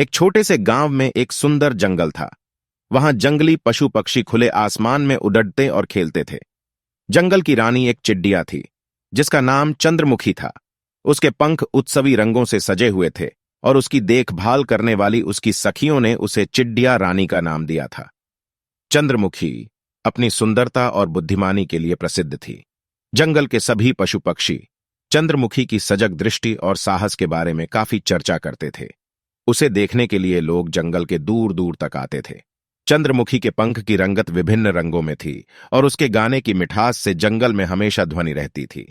एक छोटे से गांव में एक सुंदर जंगल था। वहां जंगली पशु पक्षी खुले आसमान में उड़ते और खेलते थे। जंगल की रानी एक चिड़िया थी, जिसका नाम चंद्रमुखी था। उसके पंख उत्सवी रंगों से सजे हुए थे और उसकी देखभाल करने वाली उसकी सखियों ने उसे चिड़िया रानी का नाम दिया था। चंद्रमुखी अपनी सुंदरता और बुद्धिमानी के लिए प्रसिद्ध थी। जंगल के सभी पशु पक्षी चंद्रमुखी की सजग दृष्टि और साहस के बारे में काफी चर्चा करते थे। उसे देखने के लिए लोग जंगल के दूर दूर तक आते थे। चंद्रमुखी के पंख की रंगत विभिन्न रंगों में थी और उसके गाने की मिठास से जंगल में हमेशा ध्वनि रहती थी।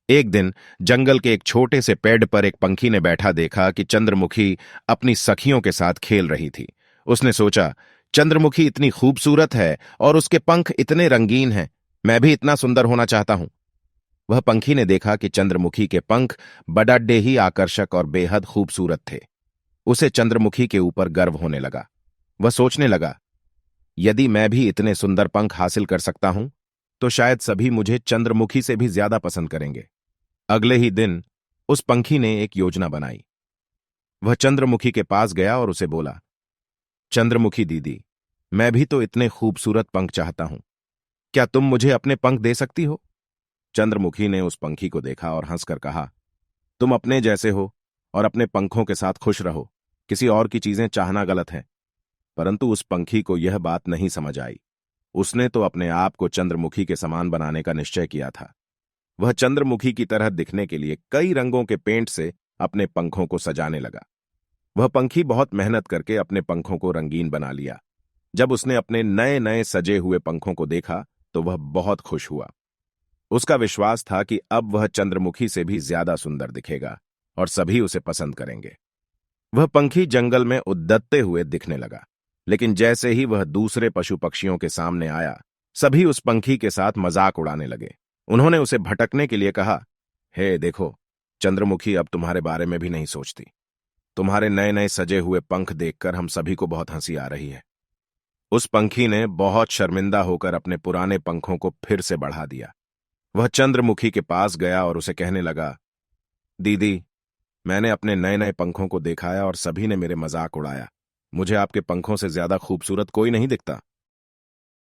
एक दिन जंगल के एक छोटे से पेड़ पर एक पंखी ने बैठा देखा कि चंद्रमुखी अपनी सखियों के साथ खेल रही थी। उसने सोचा, चंद्रमुखी इतनी खूबसूरत है और उसके पंख इतने रंगीन हैं, मैं भी इतना सुंदर होना चाहता हूं। वह पंखी ने देखा कि चंद्रमुखी के पंख बड़े ही आकर्षक और बेहद खूबसूरत थे। उसे चंद्रमुखी के ऊपर गर्व होने लगा। वह सोचने लगा, यदि मैं भी इतने सुंदर पंख हासिल कर सकता हूं तो शायद सभी मुझे चंद्रमुखी से भी ज्यादा पसंद करेंगे। अगले ही दिन उस पंखी ने एक योजना बनाई। वह चंद्रमुखी के पास गया और उसे बोला, चंद्रमुखी दीदी, मैं भी तो इतने खूबसूरत पंख चाहता हूं, क्या तुम मुझे अपने पंख दे सकती हो? चंद्रमुखी ने उस पंखी को देखा और हंसकर कहा, तुम अपने जैसे हो और अपने पंखों के साथ खुश रहो, किसी और की चीजें चाहना गलत है। परंतु उस पंखी को यह बात नहीं समझ आई। उसने तो अपने आप को चंद्रमुखी के समान बनाने का निश्चय किया था। वह चंद्रमुखी की तरह दिखने के लिए कई रंगों के पेंट से अपने पंखों को सजाने लगा। वह पंखी बहुत मेहनत करके अपने पंखों को रंगीन बना लिया। जब उसने अपने नए नए सजे हुए पंखों को देखा तो वह बहुत खुश हुआ। उसका विश्वास था कि अब वह चंद्रमुखी से भी ज्यादा सुंदर दिखेगा और सभी उसे पसंद करेंगे। वह पंखी जंगल में उद्दतते हुए दिखने लगा, लेकिन जैसे ही वह दूसरे पशु पक्षियों के सामने आया, सभी उस पंखी के साथ मजाक उड़ाने लगे। उन्होंने उसे भटकने के लिए कहा, हे देखो, चंद्रमुखी अब तुम्हारे बारे में भी नहीं सोचती। तुम्हारे नए नए सजे हुए पंख देखकर हम सभी को बहुत हंसी आ रही है। उस पंखी ने बहुत शर्मिंदा होकर अपने पुराने पंखों को फिर से बढ़ा दिया। वह चंद्रमुखी के पास गया और उसे कहने लगा, दीदी, मैंने अपने नए नए पंखों को दिखाया और सभी ने मेरे मजाक उड़ाया। मुझे आपके पंखों से ज्यादा खूबसूरत कोई नहीं दिखता।